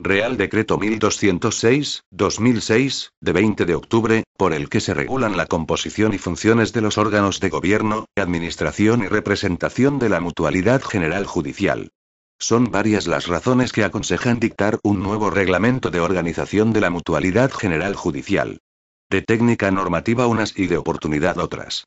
Real Decreto 1206/2006, de 20 de octubre, por el que se regulan la composición y funciones de los órganos de gobierno, administración y representación de la Mutualidad General Judicial. Son varias las razones que aconsejan dictar un nuevo reglamento de organización de la Mutualidad General Judicial. De técnica normativa unas y de oportunidad otras.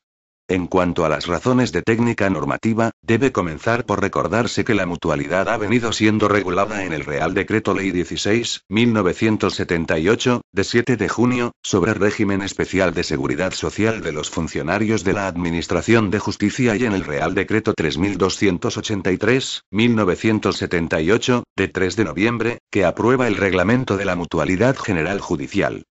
En cuanto a las razones de técnica normativa, debe comenzar por recordarse que la mutualidad ha venido siendo regulada en el Real Decreto Ley 16/1978, de 7 de junio, sobre régimen especial de seguridad social de los funcionarios de la Administración de Justicia y en el Real Decreto 3283/1978, de 3 de noviembre, que aprueba el reglamento de la Mutualidad General Judicial.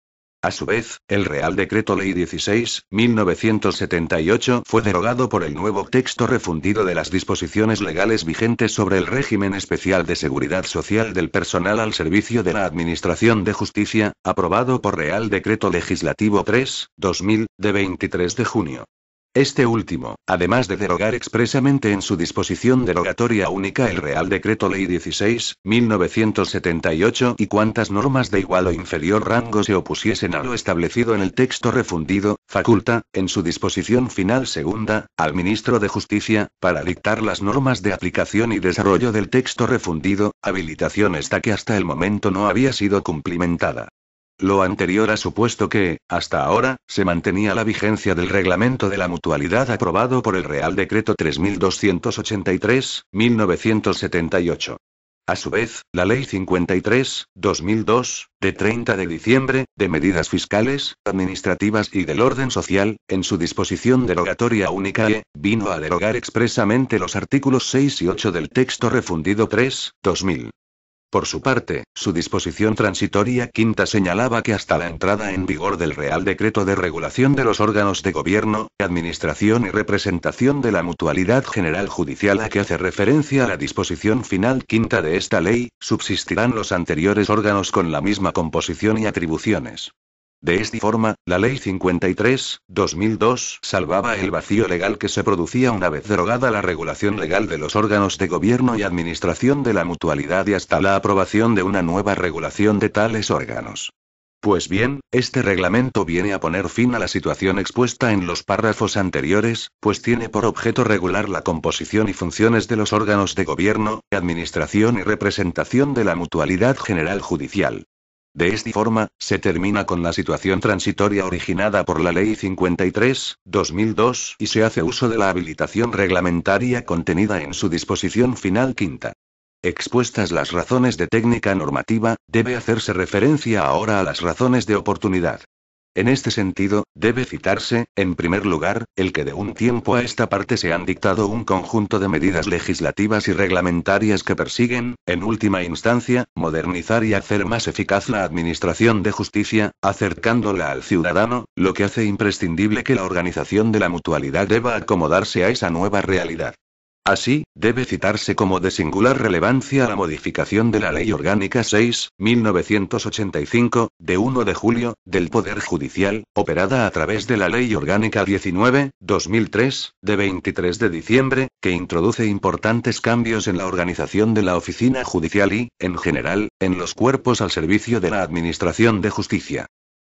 A su vez, el Real Decreto Ley 16/1978 fue derogado por el nuevo texto refundido de las disposiciones legales vigentes sobre el régimen especial de seguridad social del personal al servicio de la Administración de Justicia, aprobado por Real Decreto Legislativo 3/2000, de 23 de junio. Este último, además de derogar expresamente en su disposición derogatoria única el Real Decreto Ley 16/1978 y cuantas normas de igual o inferior rango se opusiesen a lo establecido en el texto refundido, faculta, en su disposición final segunda, al Ministro de Justicia, para dictar las normas de aplicación y desarrollo del texto refundido, habilitación esta que hasta el momento no había sido cumplimentada. Lo anterior ha supuesto que, hasta ahora, se mantenía la vigencia del reglamento de la mutualidad aprobado por el Real Decreto 3283/1978. A su vez, la Ley 53/2002, de 30 de diciembre, de medidas fiscales, administrativas y del orden social, en su disposición derogatoria única vino a derogar expresamente los artículos 6 y 8 del texto refundido 3/2000. Por su parte, su disposición transitoria quinta señalaba que hasta la entrada en vigor del Real Decreto de Regulación de los órganos de gobierno, administración y representación de la Mutualidad General Judicial a que hace referencia la disposición final quinta de esta ley, subsistirán los anteriores órganos con la misma composición y atribuciones. De esta forma, la Ley 53/2002 salvaba el vacío legal que se producía una vez derogada la regulación legal de los órganos de gobierno y administración de la mutualidad y hasta la aprobación de una nueva regulación de tales órganos. Pues bien, este reglamento viene a poner fin a la situación expuesta en los párrafos anteriores, pues tiene por objeto regular la composición y funciones de los órganos de gobierno, administración y representación de la Mutualidad General Judicial. De esta forma, se termina con la situación transitoria originada por la Ley 53/2002 y se hace uso de la habilitación reglamentaria contenida en su disposición final quinta. Expuestas las razones de técnica normativa, debe hacerse referencia ahora a las razones de oportunidad. En este sentido, debe citarse, en primer lugar, el que de un tiempo a esta parte se han dictado un conjunto de medidas legislativas y reglamentarias que persiguen, en última instancia, modernizar y hacer más eficaz la administración de justicia, acercándola al ciudadano, lo que hace imprescindible que la organización de la mutualidad deba acomodarse a esa nueva realidad. Así, debe citarse como de singular relevancia la modificación de la Ley Orgánica 6/1985, de 1 de julio, del Poder Judicial, operada a través de la Ley Orgánica 19/2003, de 23 de diciembre, que introduce importantes cambios en la organización de la oficina judicial y, en general, en los cuerpos al servicio de la Administración de Justicia.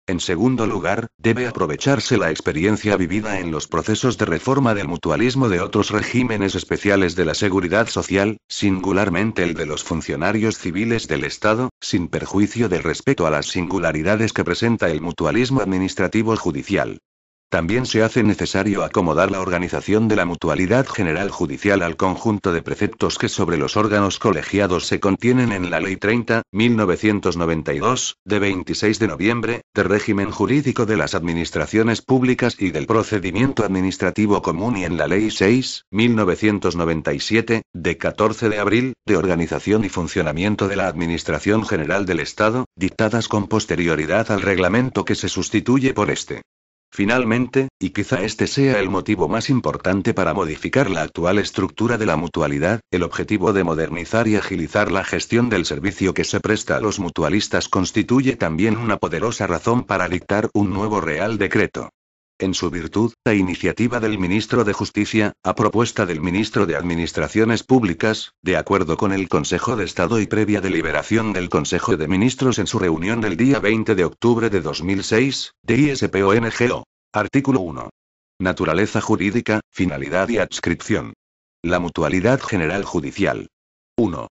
En segundo lugar, debe aprovecharse la experiencia vivida en los procesos de reforma del mutualismo de otros regímenes especiales de la seguridad social, singularmente el de los funcionarios civiles del Estado, sin perjuicio del respeto a las singularidades que presenta el mutualismo administrativo judicial. También se hace necesario acomodar la organización de la Mutualidad General Judicial al conjunto de preceptos que sobre los órganos colegiados se contienen en la Ley 30/1992, de 26 de noviembre, de régimen jurídico de las administraciones públicas y del procedimiento administrativo común y en la Ley 6/1997, de 14 de abril, de organización y funcionamiento de la Administración General del Estado, dictadas con posterioridad al reglamento que se sustituye por este. Finalmente, y quizá este sea el motivo más importante para modificar la actual estructura de la mutualidad, el objetivo de modernizar y agilizar la gestión del servicio que se presta a los mutualistas constituye también una poderosa razón para dictar un nuevo Real Decreto. En su virtud, a iniciativa del Ministro de Justicia, a propuesta del Ministro de Administraciones Públicas, de acuerdo con el Consejo de Estado y previa deliberación del Consejo de Ministros en su reunión del día 20 de octubre de 2006, de ISPONGO. Artículo 1. Naturaleza jurídica, finalidad y adscripción. La Mutualidad General Judicial. 1.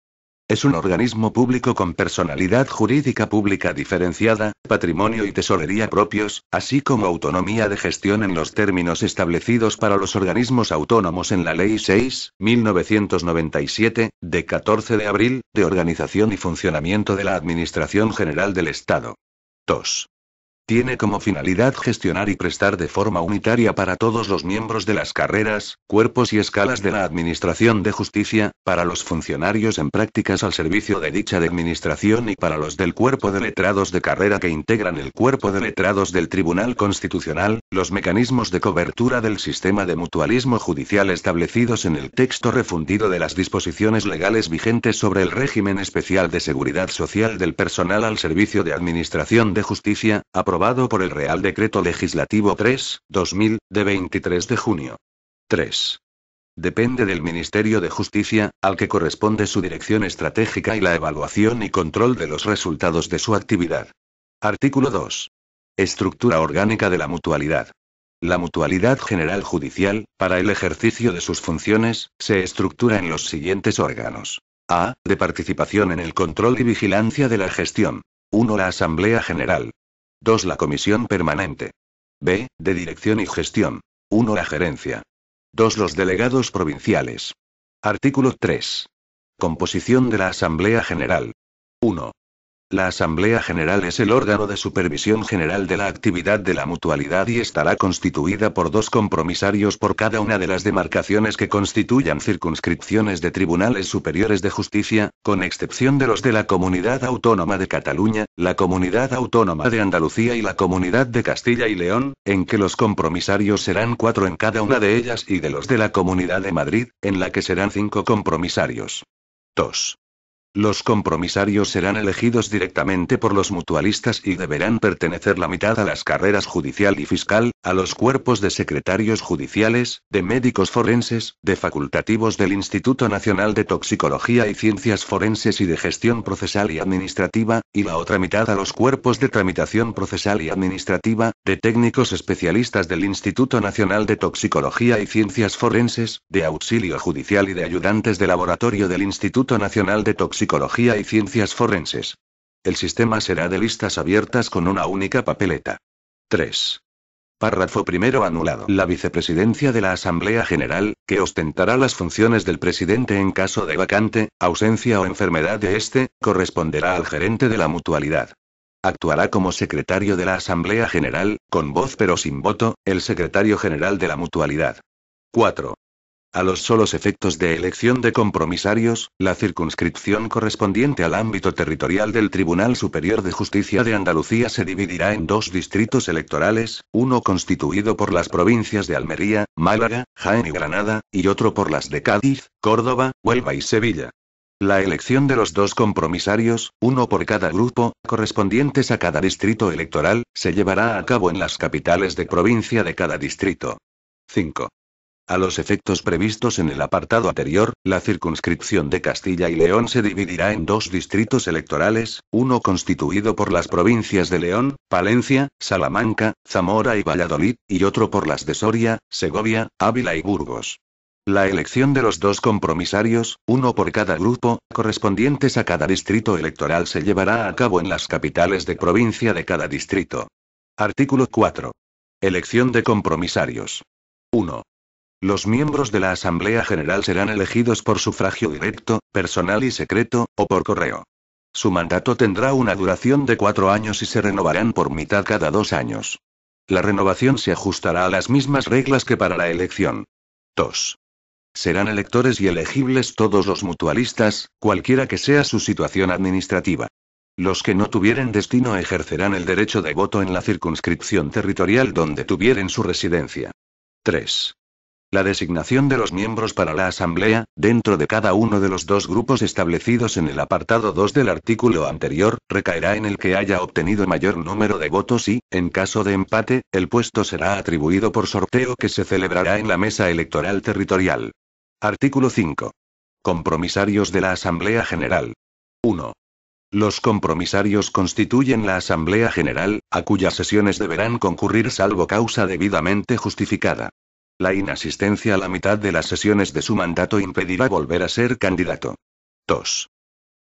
Es un organismo público con personalidad jurídica pública diferenciada, patrimonio y tesorería propios, así como autonomía de gestión en los términos establecidos para los organismos autónomos en la Ley 6.1997, de 14 de abril, de organización y funcionamiento de la Administración General del Estado. 2. Tiene como finalidad gestionar y prestar de forma unitaria para todos los miembros de las carreras, cuerpos y escalas de la Administración de Justicia, para los funcionarios en prácticas al servicio de dicha administración y para los del cuerpo de letrados de carrera que integran el cuerpo de letrados del Tribunal Constitucional, los mecanismos de cobertura del sistema de mutualismo judicial establecidos en el texto refundido de las disposiciones legales vigentes sobre el régimen especial de seguridad social del personal al servicio de Administración de Justicia, aprobado por el Real Decreto Legislativo 3/2000, de 23 de junio. 3. Depende del Ministerio de Justicia, al que corresponde su dirección estratégica y la evaluación y control de los resultados de su actividad. Artículo 2. Estructura orgánica de la mutualidad. La Mutualidad General Judicial, para el ejercicio de sus funciones, se estructura en los siguientes órganos. A. De participación en el control y vigilancia de la gestión. 1. La Asamblea General. 2. La Comisión Permanente. B. De Dirección y Gestión. 1. La Gerencia. 2. Los delegados provinciales. Artículo 3. Composición de la Asamblea General. 1. La Asamblea General es el órgano de supervisión general de la actividad de la mutualidad y estará constituida por 2 compromisarios por cada una de las demarcaciones que constituyan circunscripciones de tribunales superiores de justicia, con excepción de los de la Comunidad Autónoma de Cataluña, la Comunidad Autónoma de Andalucía y la Comunidad de Castilla y León, en que los compromisarios serán 4 en cada una de ellas, y de los de la Comunidad de Madrid, en la que serán 5 compromisarios. 2. Los compromisarios serán elegidos directamente por los mutualistas y deberán pertenecer la mitad a las carreras judicial y fiscal, a los cuerpos de secretarios judiciales, de médicos forenses, de facultativos del Instituto Nacional de Toxicología y Ciencias Forenses y de Gestión Procesal y Administrativa, y la otra mitad a los cuerpos de tramitación procesal y administrativa, de técnicos especialistas del Instituto Nacional de Toxicología y Ciencias Forenses, de auxilio judicial y de ayudantes de laboratorio del Instituto Nacional de Toxicología y Ciencias Forenses. El sistema será de listas abiertas con una única papeleta. 3. Párrafo primero anulado. La vicepresidencia de la Asamblea General, que ostentará las funciones del presidente en caso de vacante, ausencia o enfermedad de éste, corresponderá al gerente de la mutualidad. Actuará como secretario de la Asamblea General, con voz pero sin voto, el secretario general de la mutualidad. 4. A los solos efectos de elección de compromisarios, la circunscripción correspondiente al ámbito territorial del Tribunal Superior de Justicia de Andalucía se dividirá en 2 distritos electorales, uno constituido por las provincias de Almería, Málaga, Jaén y Granada, y otro por las de Cádiz, Córdoba, Huelva y Sevilla. La elección de los 2 compromisarios, uno por cada grupo, correspondientes a cada distrito electoral, se llevará a cabo en las capitales de provincia de cada distrito. 5. A los efectos previstos en el apartado anterior, la circunscripción de Castilla y León se dividirá en 2 distritos electorales, uno constituido por las provincias de León, Palencia, Salamanca, Zamora y Valladolid, y otro por las de Soria, Segovia, Ávila y Burgos. La elección de los 2 compromisarios, uno por cada grupo, correspondientes a cada distrito electoral se llevará a cabo en las capitales de provincia de cada distrito. Artículo 4. Elección de compromisarios. 1. Los miembros de la Asamblea General serán elegidos por sufragio directo, personal y secreto, o por correo. Su mandato tendrá una duración de 4 años y se renovarán por mitad cada 2 años. La renovación se ajustará a las mismas reglas que para la elección. 2. Serán electores y elegibles todos los mutualistas, cualquiera que sea su situación administrativa. Los que no tuvieren destino ejercerán el derecho de voto en la circunscripción territorial donde tuvieren su residencia. 3. La designación de los miembros para la Asamblea, dentro de cada uno de los dos grupos establecidos en el apartado 2 del artículo anterior, recaerá en el que haya obtenido mayor número de votos y, en caso de empate, el puesto será atribuido por sorteo que se celebrará en la mesa electoral territorial. Artículo 5. Compromisarios de la Asamblea General. 1. Los compromisarios constituyen la Asamblea General, a cuyas sesiones deberán concurrir salvo causa debidamente justificada. La inasistencia a la mitad de las sesiones de su mandato impedirá volver a ser candidato. 2.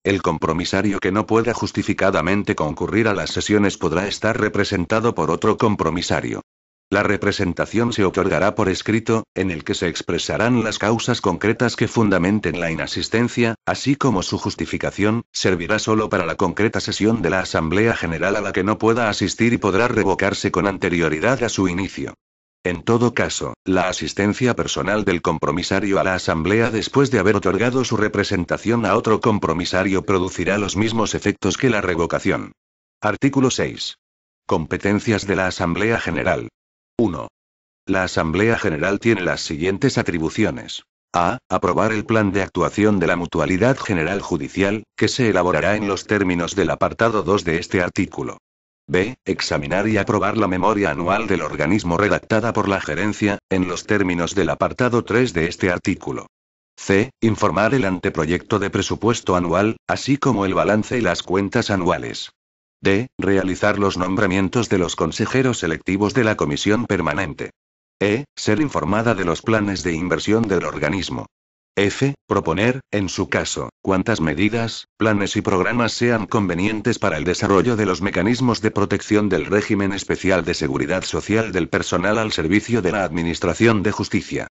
El compromisario que no pueda justificadamente concurrir a las sesiones podrá estar representado por otro compromisario. La representación se otorgará por escrito, en el que se expresarán las causas concretas que fundamenten la inasistencia, así como su justificación, servirá solo para la concreta sesión de la Asamblea General a la que no pueda asistir y podrá revocarse con anterioridad a su inicio. En todo caso, la asistencia personal del compromisario a la Asamblea después de haber otorgado su representación a otro compromisario producirá los mismos efectos que la revocación. Artículo 6. Competencias de la Asamblea General. 1. La Asamblea General tiene las siguientes atribuciones. A. Aprobar el plan de actuación de la Mutualidad General Judicial, que se elaborará en los términos del apartado 2 de este artículo. B. Examinar y aprobar la memoria anual del organismo redactada por la Gerencia, en los términos del apartado 3 de este artículo. C. Informar el anteproyecto de presupuesto anual, así como el balance y las cuentas anuales. D. Realizar los nombramientos de los consejeros selectivos de la Comisión Permanente. E. Ser informada de los planes de inversión del organismo. F. Proponer, en su caso, cuantas medidas, planes y programas sean convenientes para el desarrollo de los mecanismos de protección del régimen especial de seguridad social del personal al servicio de la Administración de Justicia.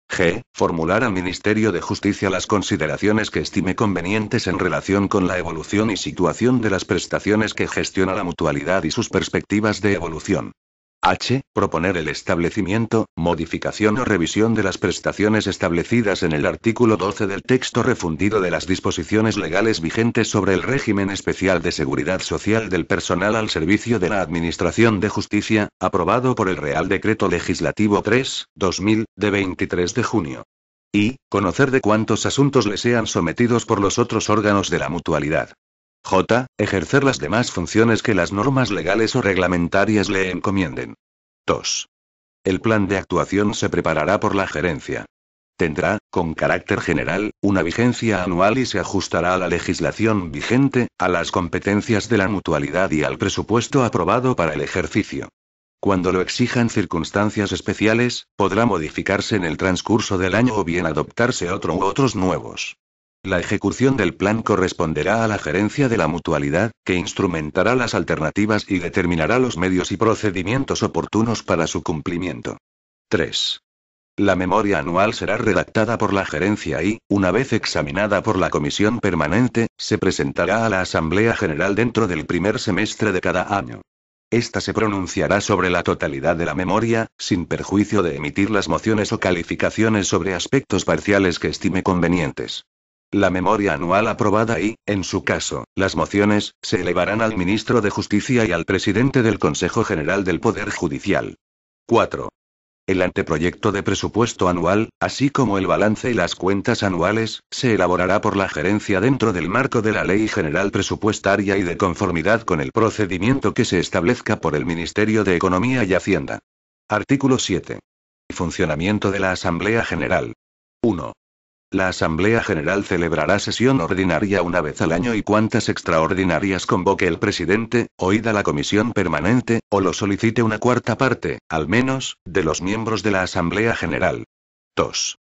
G. Formular al Ministerio de Justicia las consideraciones que estime convenientes en relación con la evolución y situación de las prestaciones que gestiona la mutualidad y sus perspectivas de evolución. H. Proponer el establecimiento, modificación o revisión de las prestaciones establecidas en el artículo 12 del texto refundido de las disposiciones legales vigentes sobre el régimen especial de seguridad social del personal al servicio de la Administración de Justicia, aprobado por el Real Decreto Legislativo 3/2000, de 23 de junio. Y, conocer de cuántos asuntos le sean sometidos por los otros órganos de la mutualidad. J. Ejercer las demás funciones que las normas legales o reglamentarias le encomienden. 2. El plan de actuación se preparará por la Gerencia. Tendrá, con carácter general, una vigencia anual y se ajustará a la legislación vigente, a las competencias de la mutualidad y al presupuesto aprobado para el ejercicio. Cuando lo exijan circunstancias especiales, podrá modificarse en el transcurso del año o bien adoptarse otro u otros nuevos. La ejecución del plan corresponderá a la gerencia de la mutualidad, que instrumentará las alternativas y determinará los medios y procedimientos oportunos para su cumplimiento. 3. La memoria anual será redactada por la gerencia y, una vez examinada por la comisión permanente, se presentará a la Asamblea General dentro del primer semestre de cada año. Esta se pronunciará sobre la totalidad de la memoria, sin perjuicio de emitir las mociones o calificaciones sobre aspectos parciales que estime convenientes. La memoria anual aprobada y, en su caso, las mociones, se elevarán al ministro de Justicia y al presidente del Consejo General del Poder Judicial. 4. El anteproyecto de presupuesto anual, así como el balance y las cuentas anuales, se elaborará por la gerencia dentro del marco de la Ley General Presupuestaria y de conformidad con el procedimiento que se establezca por el Ministerio de Economía y Hacienda. Artículo 7. Funcionamiento de la Asamblea General. 1. La Asamblea General celebrará sesión ordinaria una vez al año y cuantas extraordinarias convoque el presidente, oída la comisión permanente, o lo solicite una cuarta parte, al menos, de los miembros de la Asamblea General. 2.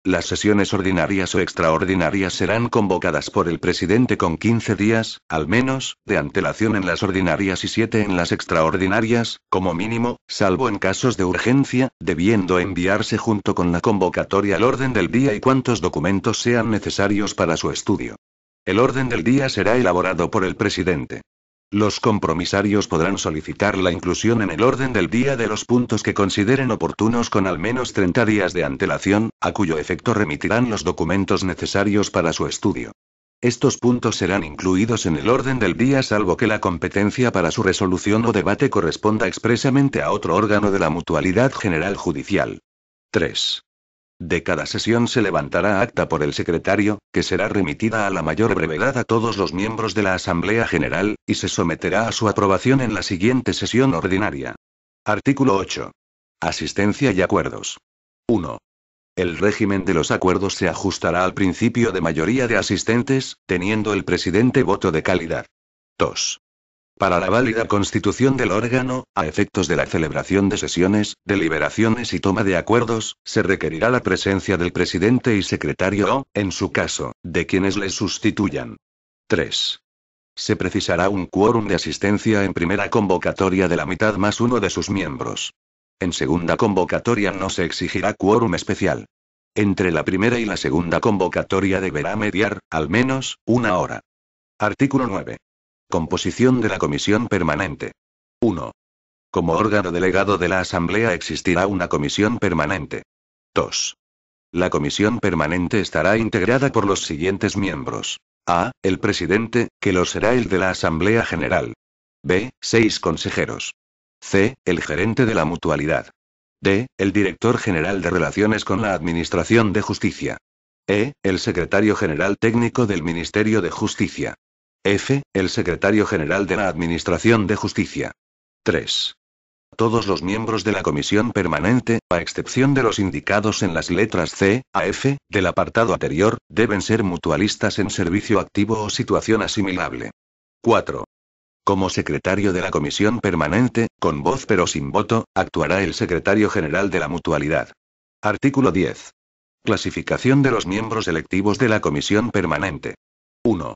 Las sesiones ordinarias o extraordinarias serán convocadas por el presidente con 15 días, al menos, de antelación en las ordinarias y 7 en las extraordinarias, como mínimo, salvo en casos de urgencia, debiendo enviarse junto con la convocatoria el orden del día y cuantos documentos sean necesarios para su estudio. El orden del día será elaborado por el presidente. Los compromisarios podrán solicitar la inclusión en el orden del día de los puntos que consideren oportunos con al menos 30 días de antelación, a cuyo efecto remitirán los documentos necesarios para su estudio. Estos puntos serán incluidos en el orden del día salvo que la competencia para su resolución o debate corresponda expresamente a otro órgano de la Mutualidad General Judicial. 3. De cada sesión se levantará acta por el secretario, que será remitida a la mayor brevedad a todos los miembros de la Asamblea General, y se someterá a su aprobación en la siguiente sesión ordinaria. Artículo 8. Asistencia y acuerdos. 1. El régimen de los acuerdos se ajustará al principio de mayoría de asistentes, teniendo el presidente voto de calidad. 2. Para la válida constitución del órgano, a efectos de la celebración de sesiones, deliberaciones y toma de acuerdos, se requerirá la presencia del presidente y secretario o, en su caso, de quienes les sustituyan. 3. Se precisará un quórum de asistencia en primera convocatoria de la mitad más uno de sus miembros. En segunda convocatoria no se exigirá quórum especial. Entre la primera y la segunda convocatoria deberá mediar, al menos, una hora. Artículo 9. Composición de la Comisión Permanente. 1. Como órgano delegado de la Asamblea existirá una Comisión Permanente. 2. La Comisión Permanente estará integrada por los siguientes miembros. A. El presidente, que lo será el de la Asamblea General. B. 6 consejeros. C. El gerente de la mutualidad. D. El director general de Relaciones con la Administración de Justicia. E. El secretario general técnico del Ministerio de Justicia. F. El secretario general de la Administración de Justicia. 3. Todos los miembros de la Comisión Permanente, a excepción de los indicados en las letras C a F del apartado anterior, deben ser mutualistas en servicio activo o situación asimilable. 4. Como secretario de la Comisión Permanente, con voz pero sin voto, actuará el secretario general de la mutualidad. Artículo 10. Clasificación de los miembros electivos de la Comisión Permanente. 1.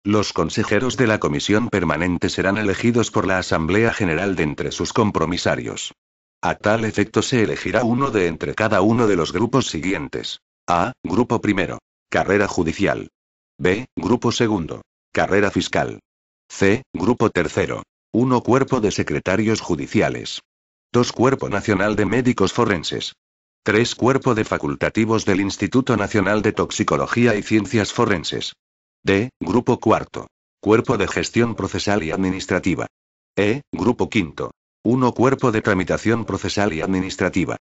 Los consejeros de la Comisión Permanente serán elegidos por la Asamblea General de entre sus compromisarios. A tal efecto se elegirá uno de entre cada uno de los grupos siguientes. A. Grupo primero. Carrera judicial. B. Grupo segundo. Carrera fiscal. C. Grupo tercero. 1. Cuerpo de secretarios judiciales. 2. Cuerpo Nacional de Médicos Forenses. 3. Cuerpo de facultativos del Instituto Nacional de Toxicología y Ciencias Forenses. D. Grupo cuarto. Cuerpo de Gestión Procesal y Administrativa. E. Grupo quinto. 1. Cuerpo de Tramitación Procesal y Administrativa.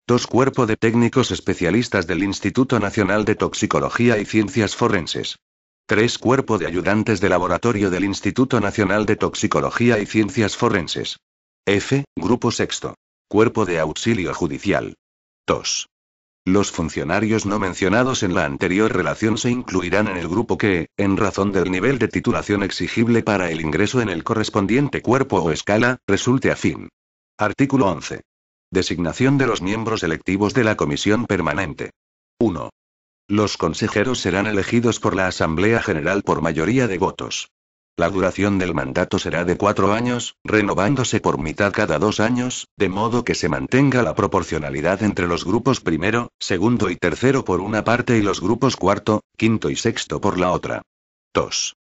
2. Cuerpo de Técnicos Especialistas del Instituto Nacional de Toxicología y Ciencias Forenses. 3. Cuerpo de Ayudantes de Laboratorio del Instituto Nacional de Toxicología y Ciencias Forenses. F. Grupo sexto. Cuerpo de Auxilio Judicial. 2. Los funcionarios no mencionados en la anterior relación se incluirán en el grupo que, en razón del nivel de titulación exigible para el ingreso en el correspondiente cuerpo o escala, resulte afín. Artículo 11. Designación de los miembros electivos de la Comisión Permanente. 1. Los consejeros serán elegidos por la Asamblea General por mayoría de votos. La duración del mandato será de 4 años, renovándose por mitad cada 2 años, de modo que se mantenga la proporcionalidad entre los grupos primero, segundo y tercero por una parte y los grupos cuarto, quinto y sexto por la otra. 2.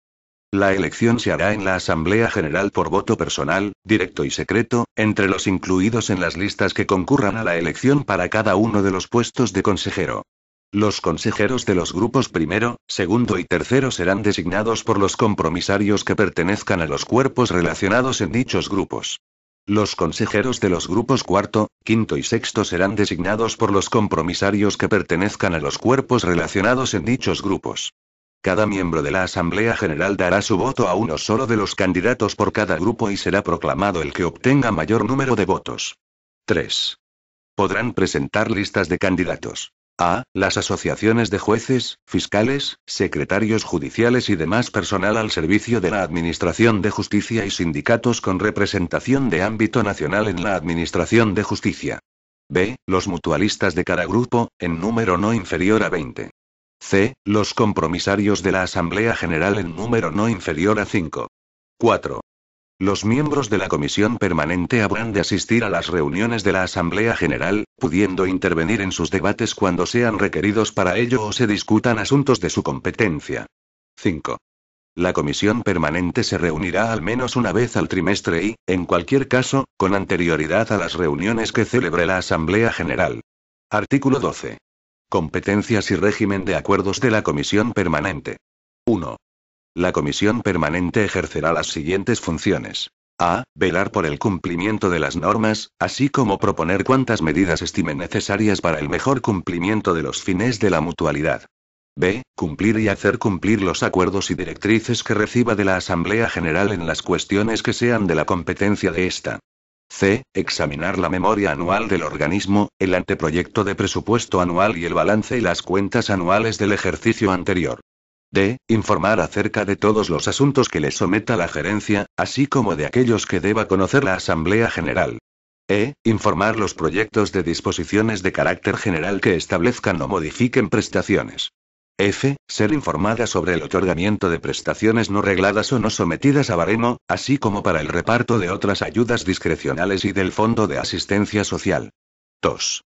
La elección se hará en la Asamblea General por voto personal, directo y secreto, entre los incluidos en las listas que concurran a la elección para cada uno de los puestos de consejero. Los consejeros de los grupos primero, segundo y tercero serán designados por los compromisarios que pertenezcan a los cuerpos relacionados en dichos grupos. Los consejeros de los grupos cuarto, quinto y sexto serán designados por los compromisarios que pertenezcan a los cuerpos relacionados en dichos grupos. Cada miembro de la Asamblea General dará su voto a uno solo de los candidatos por cada grupo y será proclamado el que obtenga mayor número de votos. 3. Podrán presentar listas de candidatos. A. Las asociaciones de jueces, fiscales, secretarios judiciales y demás personal al servicio de la Administración de Justicia y sindicatos con representación de ámbito nacional en la Administración de Justicia. B. Los mutualistas de cada grupo, en número no inferior a 20. C. Los compromisarios de la Asamblea General en número no inferior a 5. 4. Los miembros de la Comisión Permanente habrán de asistir a las reuniones de la Asamblea General, pudiendo intervenir en sus debates cuando sean requeridos para ello o se discutan asuntos de su competencia. 5. La Comisión Permanente se reunirá al menos una vez al trimestre y, en cualquier caso, con anterioridad a las reuniones que celebre la Asamblea General. Artículo 12. Competencias y régimen de acuerdos de la Comisión Permanente. 1. La Comisión Permanente ejercerá las siguientes funciones. A. Velar por el cumplimiento de las normas, así como proponer cuantas medidas estimen necesarias para el mejor cumplimiento de los fines de la mutualidad. B. Cumplir y hacer cumplir los acuerdos y directrices que reciba de la Asamblea General en las cuestiones que sean de la competencia de ésta. C. Examinar la memoria anual del organismo, el anteproyecto de presupuesto anual y el balance y las cuentas anuales del ejercicio anterior. D. Informar acerca de todos los asuntos que le someta la gerencia, así como de aquellos que deba conocer la Asamblea General. E. Informar los proyectos de disposiciones de carácter general que establezcan o modifiquen prestaciones. F. Ser informada sobre el otorgamiento de prestaciones no regladas o no sometidas a baremo, así como para el reparto de otras ayudas discrecionales y del Fondo de Asistencia Social. 2.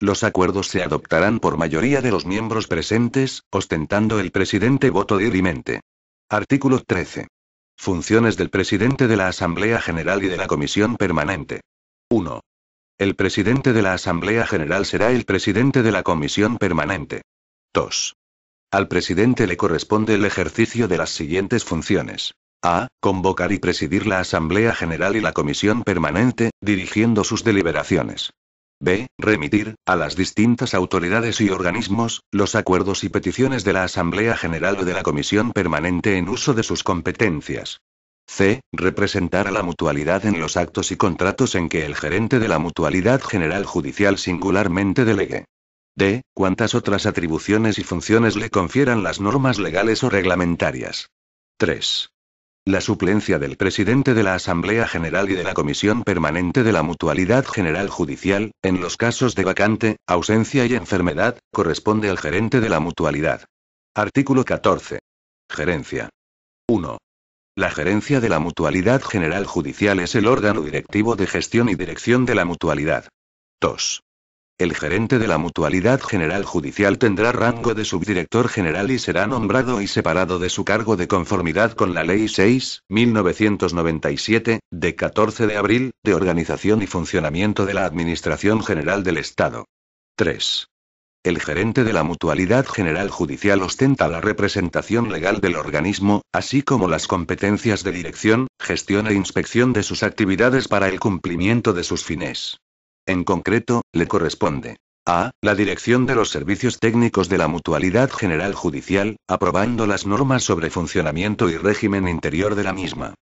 Los acuerdos se adoptarán por mayoría de los miembros presentes, ostentando el presidente voto dirimente. Artículo 13. Funciones del presidente de la Asamblea General y de la Comisión Permanente. 1. El presidente de la Asamblea General será el presidente de la Comisión Permanente. 2. Al presidente le corresponde el ejercicio de las siguientes funciones. A. Convocar y presidir la Asamblea General y la Comisión Permanente, dirigiendo sus deliberaciones. B. Remitir, a las distintas autoridades y organismos, los acuerdos y peticiones de la Asamblea General o de la Comisión Permanente en uso de sus competencias. C. Representar a la mutualidad en los actos y contratos en que el gerente de la Mutualidad General Judicial singularmente delegue. D. Cuantas otras atribuciones y funciones le confieran las normas legales o reglamentarias. 3. La suplencia del presidente de la Asamblea General y de la Comisión Permanente de la Mutualidad General Judicial, en los casos de vacante, ausencia y enfermedad, corresponde al gerente de la mutualidad. Artículo 14. Gerencia. 1. La gerencia de la Mutualidad General Judicial es el órgano directivo de gestión y dirección de la mutualidad. 2. El gerente de la Mutualidad General Judicial tendrá rango de subdirector general y será nombrado y separado de su cargo de conformidad con la Ley 6.1997, de 14 de abril, de Organización y Funcionamiento de la Administración General del Estado. 3. El gerente de la Mutualidad General Judicial ostenta la representación legal del organismo, así como las competencias de dirección, gestión e inspección de sus actividades para el cumplimiento de sus fines. En concreto, le corresponde a. La dirección de los servicios técnicos de la Mutualidad General Judicial, aprobando las normas sobre funcionamiento y régimen interior de la misma.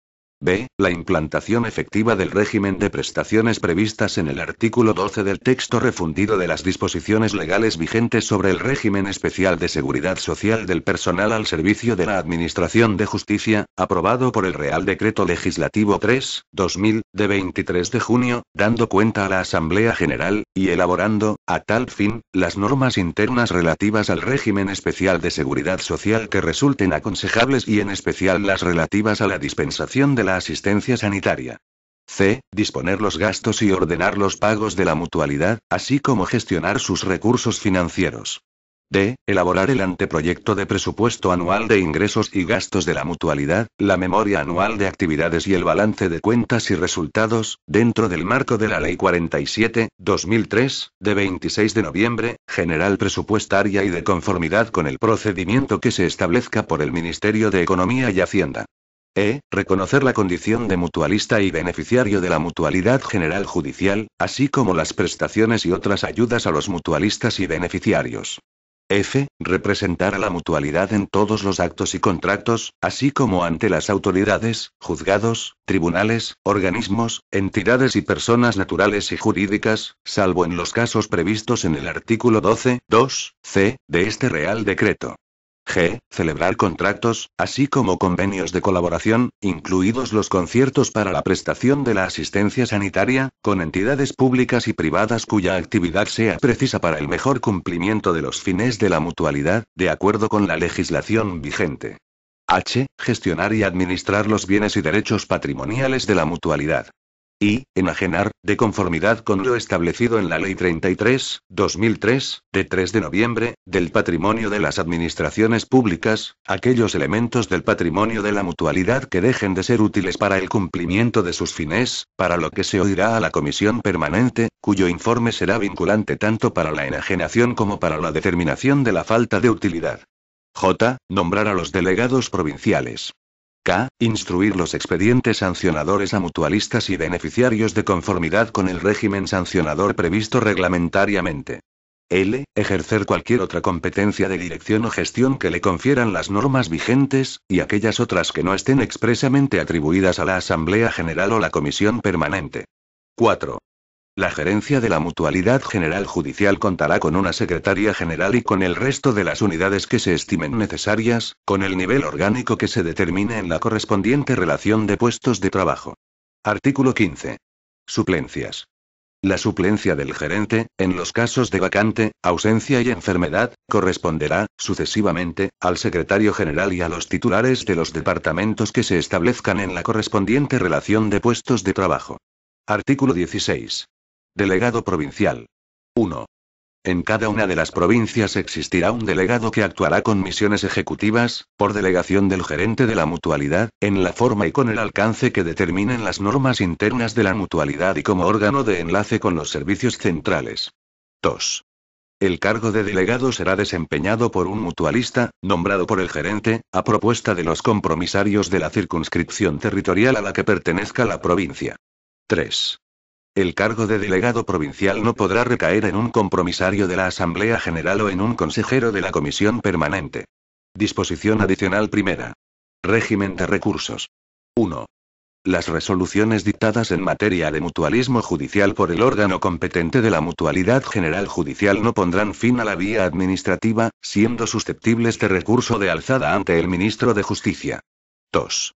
B. La implantación efectiva del régimen de prestaciones previstas en el artículo 12 del texto refundido de las disposiciones legales vigentes sobre el régimen especial de seguridad social del personal al servicio de la Administración de Justicia, aprobado por el Real Decreto Legislativo 3/2000, de 23 de junio, dando cuenta a la Asamblea General, y elaborando, a tal fin, las normas internas relativas al régimen especial de seguridad social que resulten aconsejables y en especial las relativas a la dispensación de la asistencia sanitaria. C. Disponer los gastos y ordenar los pagos de la mutualidad, así como gestionar sus recursos financieros. D. Elaborar el anteproyecto de presupuesto anual de ingresos y gastos de la mutualidad, la memoria anual de actividades y el balance de cuentas y resultados, dentro del marco de la Ley 47/2003, de 26 de noviembre, general presupuestaria y de conformidad con el procedimiento que se establezca por el Ministerio de Economía y Hacienda. E. Reconocer la condición de mutualista y beneficiario de la Mutualidad General Judicial, así como las prestaciones y otras ayudas a los mutualistas y beneficiarios. F. Representar a la mutualidad en todos los actos y contratos, así como ante las autoridades, juzgados, tribunales, organismos, entidades y personas naturales y jurídicas, salvo en los casos previstos en el artículo 12(2)(c) de este Real Decreto. G. Celebrar contratos, así como convenios de colaboración, incluidos los conciertos para la prestación de la asistencia sanitaria, con entidades públicas y privadas cuya actividad sea precisa para el mejor cumplimiento de los fines de la mutualidad, de acuerdo con la legislación vigente. H. Gestionar y administrar los bienes y derechos patrimoniales de la mutualidad. Y, enajenar, de conformidad con lo establecido en la Ley 33/2003, de 3 de noviembre, del patrimonio de las administraciones públicas, aquellos elementos del patrimonio de la mutualidad que dejen de ser útiles para el cumplimiento de sus fines, para lo que se oirá a la Comisión Permanente, cuyo informe será vinculante tanto para la enajenación como para la determinación de la falta de utilidad. J. Nombrar a los delegados provinciales. K. Instruir los expedientes sancionadores a mutualistas y beneficiarios de conformidad con el régimen sancionador previsto reglamentariamente. L. Ejercer cualquier otra competencia de dirección o gestión que le confieran las normas vigentes, y aquellas otras que no estén expresamente atribuidas a la Asamblea General o la Comisión Permanente. 4. La gerencia de la Mutualidad General Judicial contará con una secretaria general y con el resto de las unidades que se estimen necesarias, con el nivel orgánico que se determine en la correspondiente relación de puestos de trabajo. Artículo 15. Suplencias. La suplencia del gerente, en los casos de vacante, ausencia y enfermedad, corresponderá, sucesivamente, al secretario general y a los titulares de los departamentos que se establezcan en la correspondiente relación de puestos de trabajo. Artículo 16. Delegado provincial. 1. En cada una de las provincias existirá un delegado que actuará con misiones ejecutivas, por delegación del gerente de la mutualidad, en la forma y con el alcance que determinen las normas internas de la mutualidad y como órgano de enlace con los servicios centrales. 2. El cargo de delegado será desempeñado por un mutualista, nombrado por el gerente, a propuesta de los compromisarios de la circunscripción territorial a la que pertenezca la provincia. 3. El cargo de delegado provincial no podrá recaer en un compromisario de la Asamblea General o en un consejero de la Comisión Permanente. Disposición adicional primera. Régimen de recursos. 1. Las resoluciones dictadas en materia de mutualismo judicial por el órgano competente de la Mutualidad General Judicial no pondrán fin a la vía administrativa, siendo susceptibles de recurso de alzada ante el Ministro de Justicia. 2.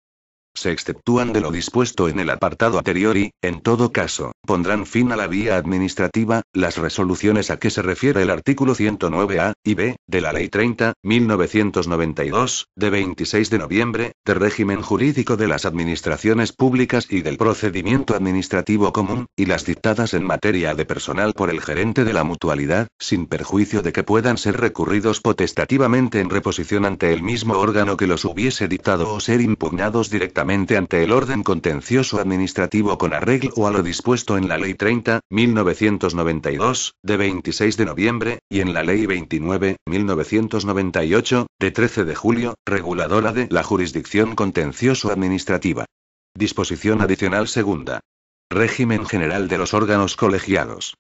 Se exceptúan de lo dispuesto en el apartado anterior y, en todo caso, pondrán fin a la vía administrativa, las resoluciones a que se refiere el artículo 109A y B, de la Ley 30.1992, de 26 de noviembre, de régimen jurídico de las administraciones públicas y del procedimiento administrativo común, y las dictadas en materia de personal por el gerente de la mutualidad, sin perjuicio de que puedan ser recurridos potestativamente en reposición ante el mismo órgano que los hubiese dictado o ser impugnados directamente ante el orden contencioso administrativo con arreglo a lo dispuesto en la Ley 30.1992, de 26 de noviembre, y en la Ley 29.1998, de 13 de julio, reguladora de la jurisdicción contencioso-administrativa. Disposición adicional segunda. Régimen general de los órganos colegiados.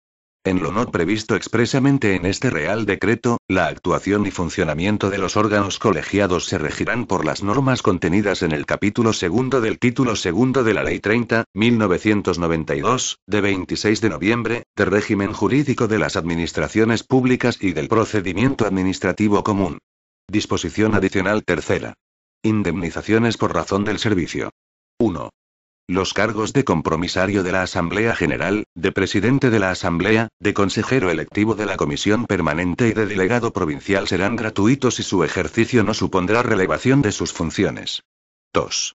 En lo no previsto expresamente en este Real Decreto, la actuación y funcionamiento de los órganos colegiados se regirán por las normas contenidas en el capítulo segundo del título segundo de la Ley 30.1992, de 26 de noviembre, de régimen jurídico de las administraciones públicas y del procedimiento administrativo común. Disposición adicional tercera. Indemnizaciones por razón del servicio. 1. Los cargos de compromisario de la Asamblea General, de presidente de la Asamblea, de consejero electivo de la Comisión Permanente y de delegado provincial serán gratuitos y su ejercicio no supondrá relevación de sus funciones. 2.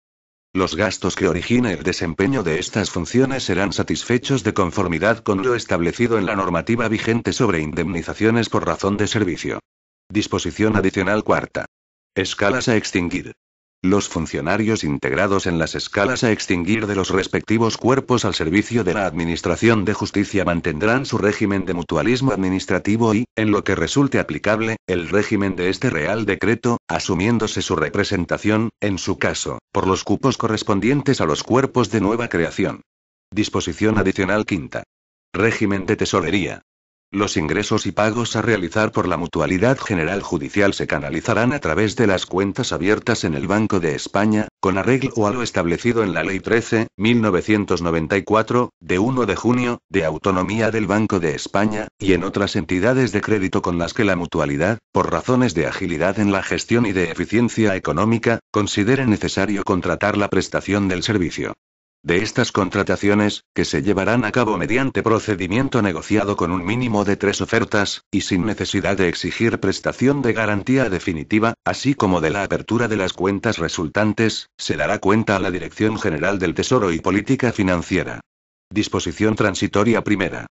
Los gastos que origine el desempeño de estas funciones serán satisfechos de conformidad con lo establecido en la normativa vigente sobre indemnizaciones por razón de servicio. Disposición adicional cuarta. Escalas a extinguir. Los funcionarios integrados en las escalas a extinguir de los respectivos cuerpos al servicio de la Administración de Justicia mantendrán su régimen de mutualismo administrativo y, en lo que resulte aplicable, el régimen de este Real Decreto, asumiéndose su representación, en su caso, por los cupos correspondientes a los cuerpos de nueva creación. Disposición adicional quinta. Régimen de tesorería. Los ingresos y pagos a realizar por la Mutualidad General Judicial se canalizarán a través de las cuentas abiertas en el Banco de España, con arreglo a lo establecido en la Ley 13.1994, de 1 de junio, de autonomía del Banco de España, y en otras entidades de crédito con las que la mutualidad, por razones de agilidad en la gestión y de eficiencia económica, considere necesario contratar la prestación del servicio. De estas contrataciones, que se llevarán a cabo mediante procedimiento negociado con un mínimo de 3 ofertas, y sin necesidad de exigir prestación de garantía definitiva, así como de la apertura de las cuentas resultantes, se dará cuenta a la Dirección General del Tesoro y Política Financiera. Disposición transitoria primera.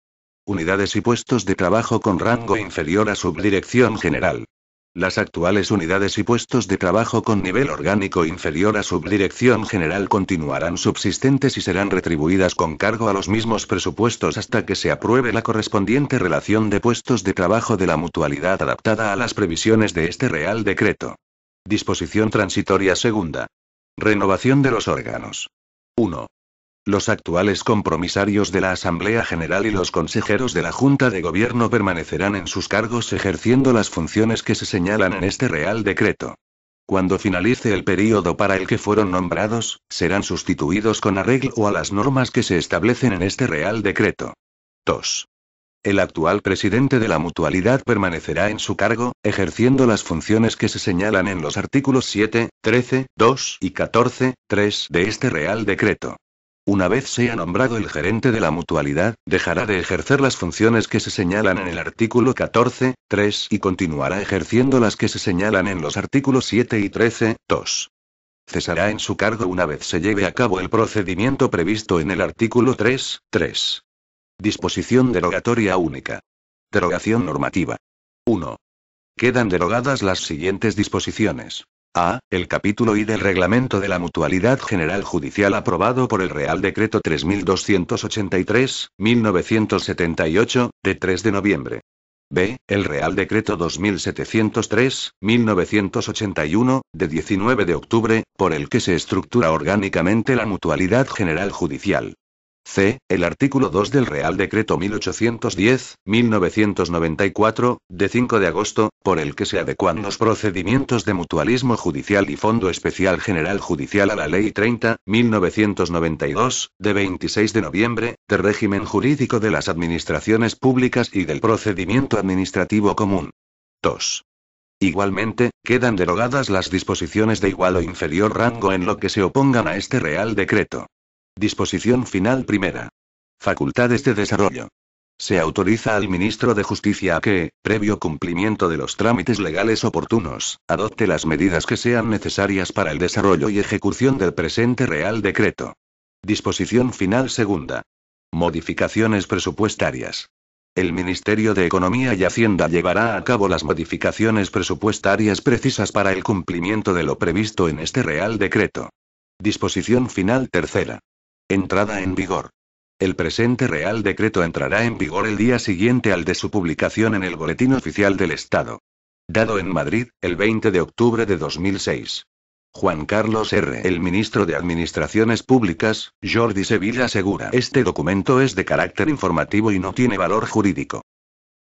Unidades y puestos de trabajo con rango inferior a Subdirección General. Las actuales unidades y puestos de trabajo con nivel orgánico inferior a Subdirección General continuarán subsistentes y serán retribuidas con cargo a los mismos presupuestos hasta que se apruebe la correspondiente relación de puestos de trabajo de la mutualidad adaptada a las previsiones de este Real Decreto. Disposición transitoria segunda. Renovación de los órganos. 1. Los actuales compromisarios de la Asamblea General y los consejeros de la Junta de Gobierno permanecerán en sus cargos ejerciendo las funciones que se señalan en este Real Decreto. Cuando finalice el período para el que fueron nombrados, serán sustituidos con arreglo a las normas que se establecen en este Real Decreto. 2. El actual presidente de la Mutualidad permanecerá en su cargo, ejerciendo las funciones que se señalan en los artículos 7, 13, 2 y 14, 3 de este Real Decreto. Una vez sea nombrado el gerente de la Mutualidad, dejará de ejercer las funciones que se señalan en el artículo 14, 3 y continuará ejerciendo las que se señalan en los artículos 7 y 13, 2. Cesará en su cargo una vez se lleve a cabo el procedimiento previsto en el artículo 3, 3. Disposición derogatoria única. Derogación normativa. 1. Quedan derogadas las siguientes disposiciones. A. El capítulo I del Reglamento de la Mutualidad General Judicial aprobado por el Real Decreto 3283/1978, de 3 de noviembre. B. El Real Decreto 2703/1981, de 19 de octubre, por el que se estructura orgánicamente la Mutualidad General Judicial. C. El artículo 2 del Real Decreto 1810/1994, de 5 de agosto, por el que se adecuan los procedimientos de mutualismo judicial y Fondo Especial General Judicial a la Ley 30/1992, de 26 de noviembre, de régimen jurídico de las administraciones públicas y del procedimiento administrativo común. 2. Igualmente, quedan derogadas las disposiciones de igual o inferior rango en lo que se opongan a este Real Decreto. Disposición final primera. Facultades de desarrollo. Se autoriza al Ministro de Justicia a que, previo cumplimiento de los trámites legales oportunos, adopte las medidas que sean necesarias para el desarrollo y ejecución del presente Real Decreto. Disposición final segunda. Modificaciones presupuestarias. El Ministerio de Economía y Hacienda llevará a cabo las modificaciones presupuestarias precisas para el cumplimiento de lo previsto en este Real Decreto. Disposición final tercera. Entrada en vigor. El presente Real Decreto entrará en vigor el día siguiente al de su publicación en el Boletín Oficial del Estado. Dado en Madrid, el 20 de octubre de 2006. Juan Carlos R. El ministro de Administraciones Públicas, Jordi Sevilla asegura: este documento es de carácter informativo y no tiene valor jurídico.